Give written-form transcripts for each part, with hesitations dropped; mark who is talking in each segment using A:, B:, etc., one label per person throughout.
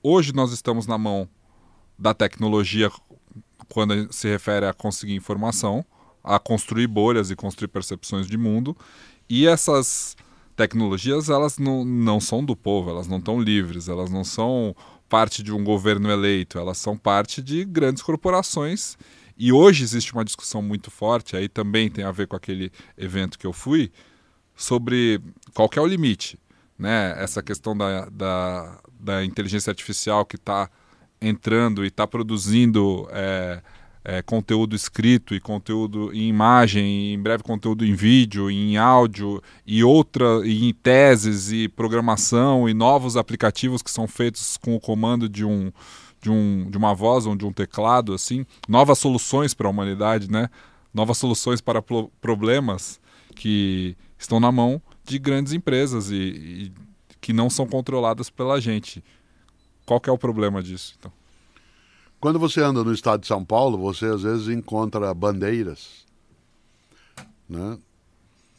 A: Hoje nós estamos na mão da tecnologia quando se refere a conseguir informação, a construir bolhas e construir percepções de mundo. E essas tecnologias, elas não são do povo, elas não estão livres, elas não são parte de um governo eleito, elas são parte de grandes corporações. E hoje existe uma discussão muito forte, aí também tem a ver com aquele evento que eu fui, sobre qual que é o limite, né? Essa questão da inteligência artificial que está entrando e está produzindo conteúdo escrito e conteúdo em imagem, e em breve conteúdo em vídeo, em áudio e em teses e programação e novos aplicativos que são feitos com o comando de uma voz ou de um teclado, assim, novas soluções para a humanidade, né? Novas soluções para problemas que estão na mão de grandes empresas e que não são controladas pela gente. Qual que é o problema disso, então?
B: Quando você anda no estado de São Paulo, você às vezes encontra bandeiras, né,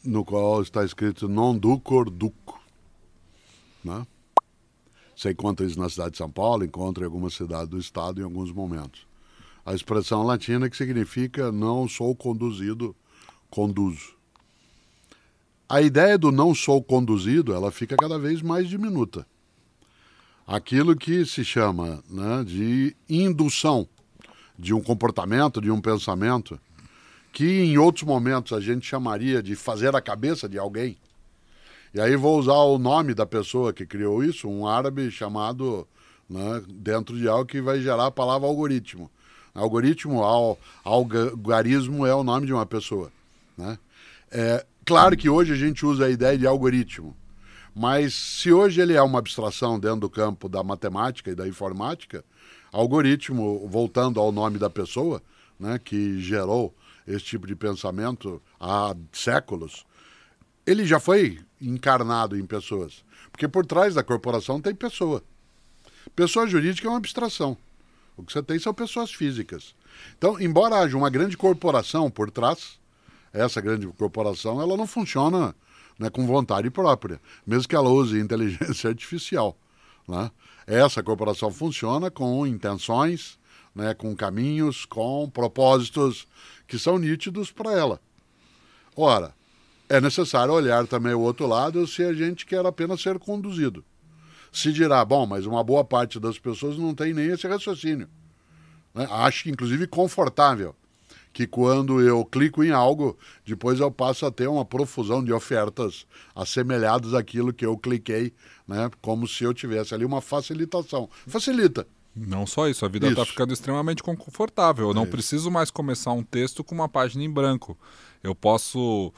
B: no qual está escrito non ducor duco. Né? Você encontra isso na cidade de São Paulo, encontra em alguma cidade do estado em alguns momentos. A expressão latina que significa não sou conduzido, conduzo. A ideia do não sou conduzido, ela fica cada vez mais diminuta. Aquilo que se chama, né, de indução de um comportamento, de um pensamento, que em outros momentos a gente chamaria de fazer a cabeça de alguém. E aí vou usar o nome da pessoa que criou isso, um árabe chamado, né, dentro de algo que vai gerar a palavra algoritmo. Algoritmo, algarismo é o nome de uma pessoa. Né? Claro que hoje a gente usa a ideia de algoritmo. Mas se hoje ele é uma abstração dentro do campo da matemática e da informática, algoritmo, voltando ao nome da pessoa, né, que gerou esse tipo de pensamento há séculos, ele já foi encarnado em pessoas. Porque por trás da corporação tem pessoa. Pessoa jurídica é uma abstração. O que você tem são pessoas físicas. Então, embora haja uma grande corporação por trás, essa grande corporação ela não funciona, né, com vontade própria, mesmo que ela use inteligência artificial. Né? Essa corporação funciona com intenções, né, com caminhos, com propósitos que são nítidos para ela. Ora, é necessário olhar também o outro lado se a gente quer apenas ser conduzido. Se dirá, bom, mas uma boa parte das pessoas não tem nem esse raciocínio. Né? Acho, inclusive, confortável que quando eu clico em algo, depois eu passo a ter uma profusão de ofertas assemelhadas àquilo que eu cliquei, né? Como se eu tivesse ali uma facilitação. Facilita.
A: Não só isso, a vida está ficando extremamente confortável. Eu não preciso mais começar um texto com uma página em branco. Eu posso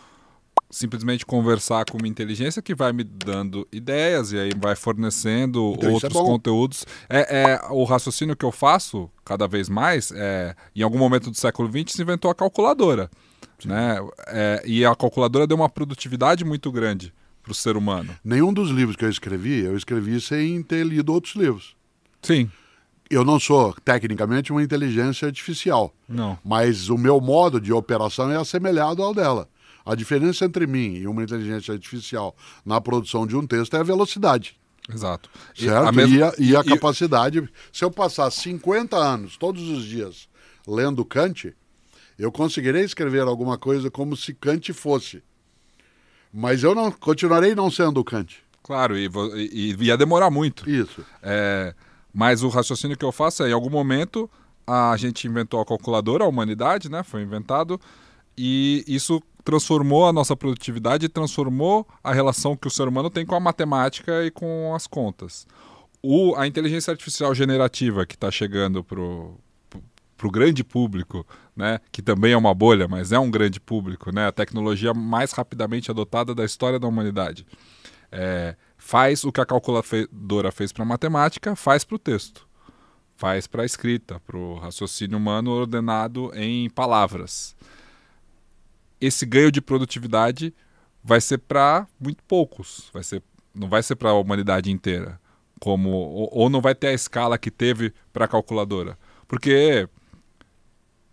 A: simplesmente conversar com uma inteligência que vai me dando ideias e aí vai fornecendo
B: então,
A: outros conteúdos. O raciocínio que eu faço cada vez mais, em algum momento do século XX se inventou a calculadora. Né? E a calculadora deu uma produtividade muito grande para o ser humano.
B: Nenhum dos livros que eu escrevi sem ter lido outros livros.
A: Sim.
B: Eu não sou, tecnicamente, uma inteligência artificial.
A: Não.
B: Mas o meu modo de operação é assemelhado ao dela. A diferença entre mim e uma inteligência artificial na produção de um texto é a velocidade.
A: Exato.
B: Certo? E a capacidade. Se eu passar 50 anos, todos os dias, lendo Kant, eu conseguirei escrever alguma coisa como se Kant fosse. Mas eu não continuarei não sendo Kant.
A: Claro, e ia demorar muito.
B: Isso.
A: Mas o raciocínio que eu faço em algum momento, a gente inventou a calculadora, a humanidade, né? Foi inventado, e isso transformou a nossa produtividade e transformou a relação que o ser humano tem com a matemática e com as contas. A inteligência artificial generativa que está chegando para o grande público, né, que também é uma bolha, mas é um grande público, né, a tecnologia mais rapidamente adotada da história da humanidade, faz o que a calculadora fez para a matemática, faz para o texto, faz para a escrita, para o raciocínio humano ordenado em palavras. Esse ganho de produtividade vai ser para muito poucos, não vai ser para a humanidade inteira, ou não vai ter a escala que teve para a calculadora, porque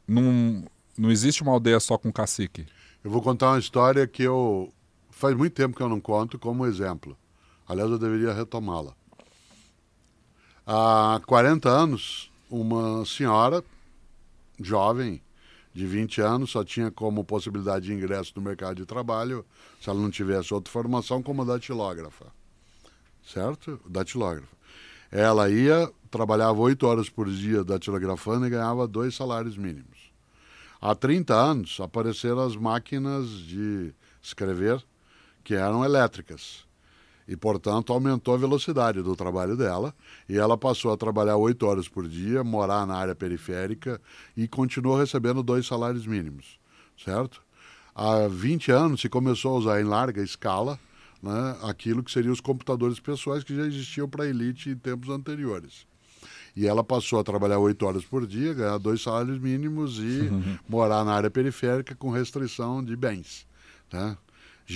A: não existe uma aldeia só com cacique.
B: Eu vou contar uma história que faz muito tempo que eu não conto como exemplo. Aliás, eu deveria retomá-la. Há 40 anos, uma senhora jovem, de 20 anos, só tinha como possibilidade de ingresso no mercado de trabalho, se ela não tivesse outra formação, como datilógrafa. Certo? Datilógrafa. Ela ia, trabalhava 8 horas por dia datilografando e ganhava 2 salários mínimos. Há 30 anos, apareceram as máquinas de escrever, que eram elétricas. E, portanto, aumentou a velocidade do trabalho dela e ela passou a trabalhar 8 horas por dia, morar na área periférica e continuou recebendo 2 salários mínimos, certo? Há 20 anos se começou a usar em larga escala, né, aquilo que seriam os computadores pessoais que já existiam para a elite em tempos anteriores. E ela passou a trabalhar 8 horas por dia, ganhar 2 salários mínimos e morar na área periférica com restrição de bens, né?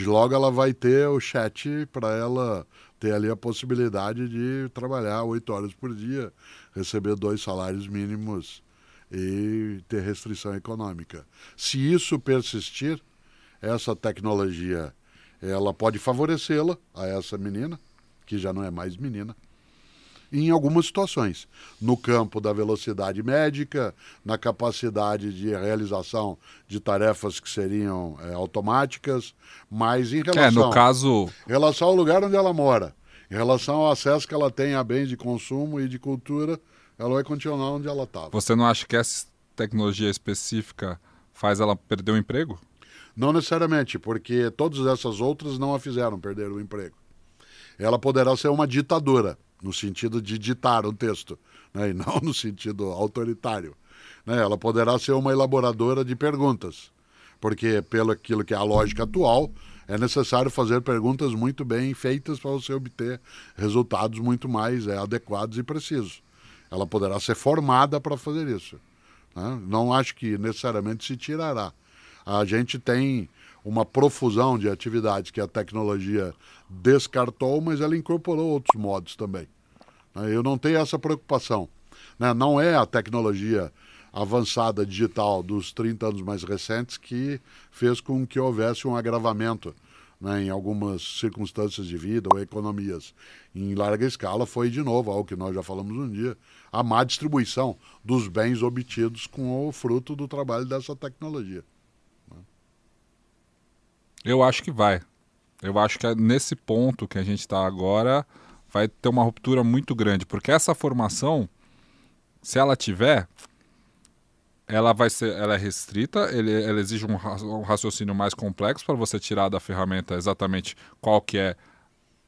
B: Logo ela vai ter o chat para ela ter ali a possibilidade de trabalhar 8 horas por dia, receber 2 salários mínimos e ter restrição econômica. Se isso persistir, essa tecnologia ela pode favorecê-la a essa menina, que já não é mais menina, em algumas situações, no campo da velocidade médica, na capacidade de realização de tarefas que seriam automáticas, mas em relação,
A: no caso...
B: em relação ao lugar onde ela mora, em relação ao acesso que ela tem a bens de consumo e de cultura, ela vai continuar onde ela estava.
A: Você não acha que essa tecnologia específica faz ela perder o emprego?
B: Não necessariamente, porque todas essas outras não a fizeram perder o emprego. Ela poderá ser uma ditadora, no sentido de ditar um texto, né, e não no sentido autoritário. Né? Ela poderá ser uma elaboradora de perguntas, porque pelo aquilo que é a lógica atual, é necessário fazer perguntas muito bem feitas para você obter resultados muito mais adequados e precisos. Ela poderá ser formada para fazer isso. Né? Não acho que necessariamente se tirará. A gente tem uma profusão de atividades que a tecnologia descartou, mas ela incorporou outros modos também. Eu não tenho essa preocupação. Não é a tecnologia avançada digital dos 30 anos mais recentes que fez com que houvesse um agravamento, né, em algumas circunstâncias de vida ou economias. Em larga escala foi, de novo, algo que nós já falamos um dia, a má distribuição dos bens obtidos com o fruto do trabalho dessa tecnologia.
A: Eu acho que vai. Eu acho que nesse ponto que a gente está agora vai ter uma ruptura muito grande, porque essa formação, se ela tiver, ela é restrita, ela exige um raciocínio mais complexo para você tirar da ferramenta exatamente qual que é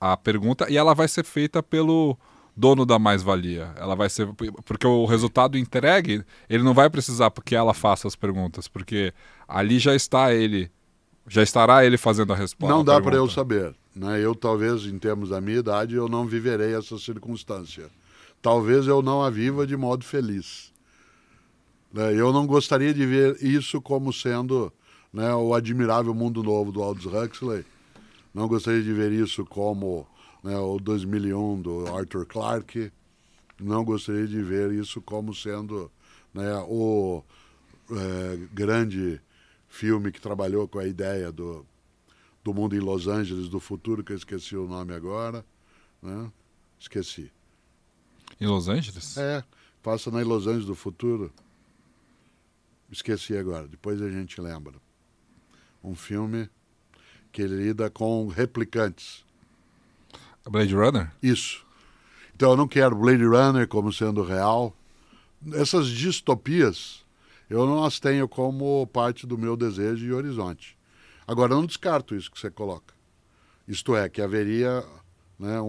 A: a pergunta, e ela vai ser feita pelo dono da mais-valia. Ela vai ser porque o resultado entregue, ele não vai precisar porque ela faça as perguntas, porque ali já estará ele fazendo a resposta.
B: Não dá para eu saber, né? Eu talvez, em termos da minha idade, eu não viverei essa circunstância. Talvez eu não a viva de modo feliz. Eu não gostaria de ver isso como sendo, né, o admirável mundo novo do Aldous Huxley. Não gostaria de ver isso como, né, o 2001 do Arthur Clarke. Não gostaria de ver isso como sendo, né, o grande filme que trabalhou com a ideia do mundo em Los Angeles, do futuro, que eu esqueci o nome agora. Né? Esqueci.
A: Em Los Angeles?
B: Passa na Los Angeles do futuro. Esqueci agora, depois a gente lembra. Um filme que ele lida com replicantes.
A: Blade Runner?
B: Isso. Então eu não quero Blade Runner como sendo real. Essas distopias eu não as tenho como parte do meu desejo e horizonte. Agora, eu não descarto isso que você coloca. Isto é, que haveria, né,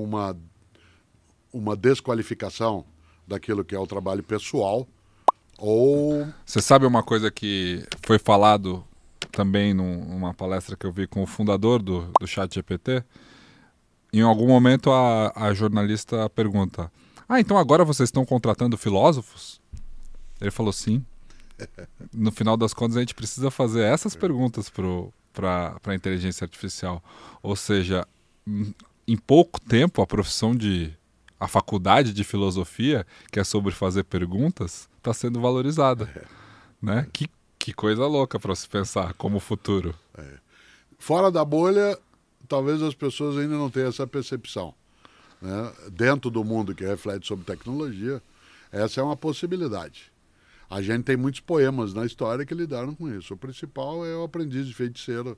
B: uma desqualificação daquilo que é o trabalho pessoal, ou...
A: Você sabe uma coisa que foi falado também numa palestra que eu vi com o fundador do ChatGPT? Em algum momento a jornalista pergunta: então agora vocês estão contratando filósofos? Ele falou sim. No final das contas, a gente precisa fazer essas perguntas para a inteligência artificial. Ou seja, em pouco tempo, a faculdade de filosofia, que é sobre fazer perguntas, está sendo valorizada. Né? Que coisa louca para se pensar como futuro.
B: Fora da bolha, talvez as pessoas ainda não tenham essa percepção. né, dentro do mundo que reflete sobre tecnologia, essa é uma possibilidade. A gente tem muitos poemas na história que lidaram com isso. O principal é o Aprendiz de Feiticeiro,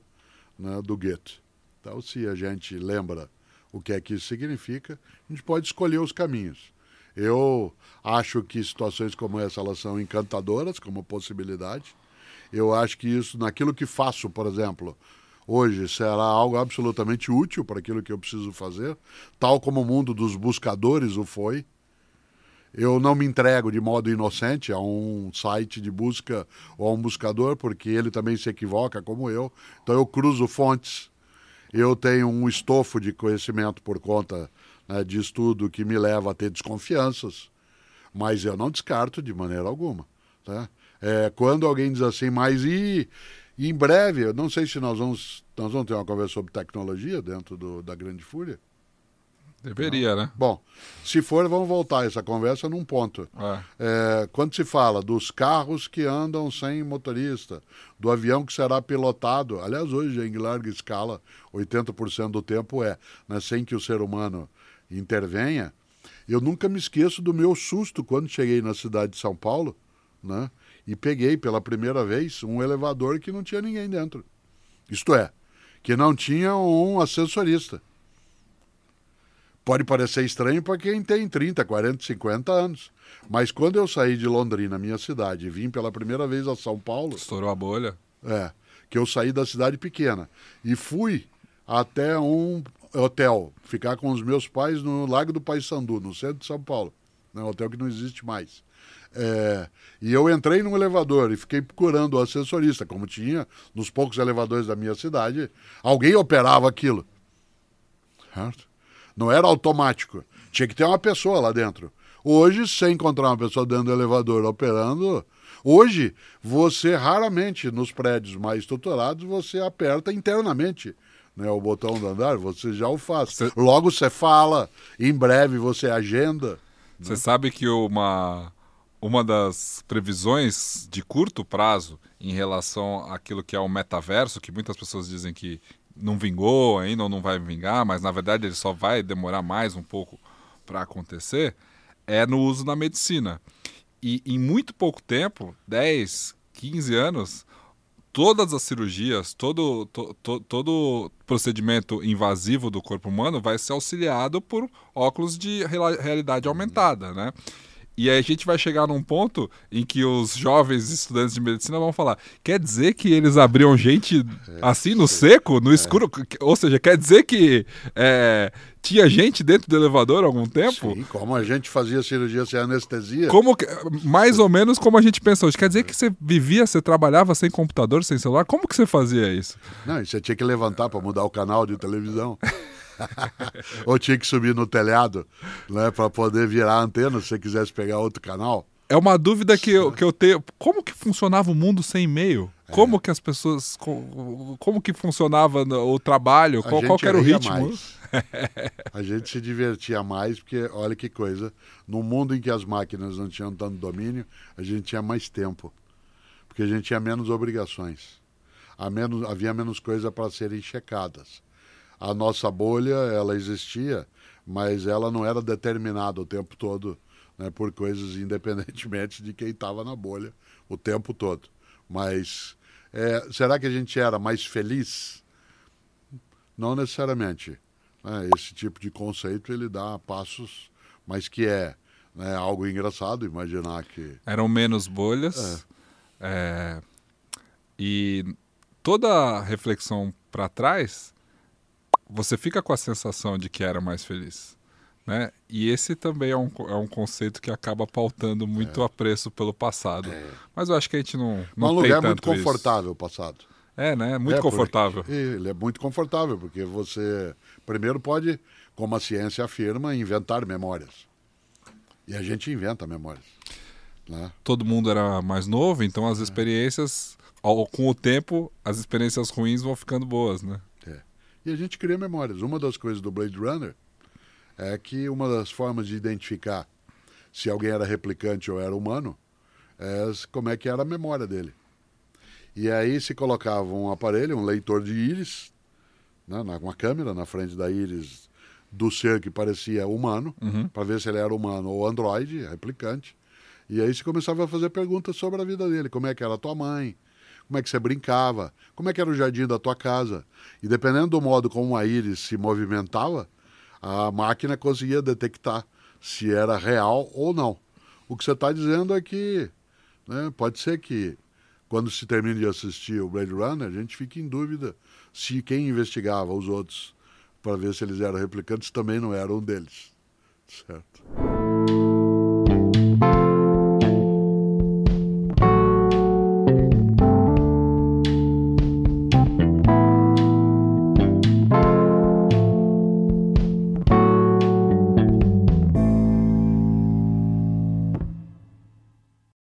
B: né, do Goethe. Então, se a gente lembra o que é que isso significa, a gente pode escolher os caminhos. Eu acho que situações como essa, elas são encantadoras como possibilidade. Eu acho que isso, naquilo que faço, por exemplo, hoje será algo absolutamente útil para aquilo que eu preciso fazer, tal como o mundo dos buscadores o foi. Eu não me entrego de modo inocente a um site de busca ou a um buscador, porque ele também se equivoca, como eu. Então eu cruzo fontes. Eu tenho um estofo de conhecimento por conta, né, de estudo que me leva a ter desconfianças, mas eu não descarto de maneira alguma. Tá? Quando alguém diz assim, mas em breve, eu não sei se nós vamos ter uma conversa sobre tecnologia dentro da Grande Fúria.
A: Deveria, né?
B: Bom, se for, vamos voltar essa conversa num ponto. Quando se fala dos carros que andam sem motorista, do avião que será pilotado, aliás, hoje em larga escala, 80% do tempo né, sem que o ser humano intervenha, eu nunca me esqueço do meu susto quando cheguei na cidade de São Paulo, né, e peguei pela primeira vez um elevador que não tinha ninguém dentro. Isto é, que não tinha um ascensorista. Pode parecer estranho para quem tem 30, 40, 50 anos. Mas quando eu saí de Londrina, minha cidade, e vim pela primeira vez a São Paulo...
A: Estourou a bolha?
B: Que eu saí da cidade pequena e fui até um hotel, ficar com os meus pais no Lago do Paissandu, no centro de São Paulo. Um hotel que não existe mais. E eu entrei num elevador e fiquei procurando o assessorista, como tinha nos poucos elevadores da minha cidade. Alguém operava aquilo. Certo? Não era automático. Tinha que ter uma pessoa lá dentro. Hoje, se encontrar uma pessoa dentro do elevador operando... Hoje, você raramente, nos prédios mais estruturados, você aperta internamente, né, o botão do andar, você já o faz. Logo você fala, em breve você agenda.
A: Você sabe que uma das previsões de curto prazo em relação àquilo que é o metaverso, que muitas pessoas dizem que não vingou ainda ou não vai vingar, mas na verdade ele só vai demorar mais um pouco para acontecer, é no uso na medicina. E em muito pouco tempo, 10, 15 anos, todas as cirurgias, todo procedimento invasivo do corpo humano vai ser auxiliado por óculos de realidade aumentada, né? E aí a gente vai chegar num ponto em que os jovens estudantes de medicina vão falar, quer dizer que eles abriam gente assim no seco, no escuro? Ou seja, quer dizer que tinha gente dentro do elevador há algum tempo?
B: Sim, como a gente fazia cirurgia sem anestesia.
A: Mais ou menos como a gente pensa hoje. Quer dizer que você trabalhava sem computador, sem celular? Como que você fazia isso?
B: Não, você tinha que levantar para mudar o canal de televisão. Ou tinha que subir no telhado, né, para poder virar a antena se você quisesse pegar outro canal.
A: É uma dúvida que eu tenho. Como que funcionava o mundo sem e-mail? Como que as pessoas... Como que funcionava o trabalho? Qual que era o ritmo?
B: A gente se divertia mais, porque olha que coisa. No mundo em que as máquinas não tinham tanto domínio, a gente tinha mais tempo. Porque a gente tinha menos obrigações. Havia menos coisa para serem checadas. A nossa bolha, ela existia, mas ela não era determinada o tempo todo, né, por coisas independentemente de quem estava na bolha o tempo todo. Mas será que a gente era mais feliz? Não necessariamente. Né? Esse tipo de conceito ele dá passos, mas que né, algo engraçado imaginar que...
A: Eram menos bolhas e toda a reflexão para trás... Você fica com a sensação de que era mais feliz, né? E esse também é um conceito que acaba pautando muito apreço pelo passado. Mas eu acho que a gente não tem
B: lugar
A: tanto
B: muito confortável o passado.
A: Né? Muito confortável.
B: Ele é muito confortável, porque você primeiro pode, como a ciência afirma, inventar memórias. E a gente inventa memórias. Né?
A: Todo mundo era mais novo, então as experiências, com o tempo, as experiências ruins vão ficando boas, né?
B: E a gente cria memórias. Uma das coisas do Blade Runner é que uma das formas de identificar se alguém era replicante ou era humano é como é que era a memória dele. E aí se colocava um aparelho, um leitor de íris, né, uma câmera na frente da íris do ser que parecia humano,
A: Uhum.
B: para ver se ele era humano ou androide, replicante. E aí você começava a fazer perguntas sobre a vida dele. Como é que era a tua mãe? Como é que você brincava? Como é que era o jardim da tua casa? E dependendo do modo como a íris se movimentava, a máquina conseguia detectar se era real ou não. O que você está dizendo é que, né, pode ser que quando se termine de assistir o Blade Runner, a gente fique em dúvida se quem investigava os outros para ver se eles eram replicantes também não era um deles. Certo?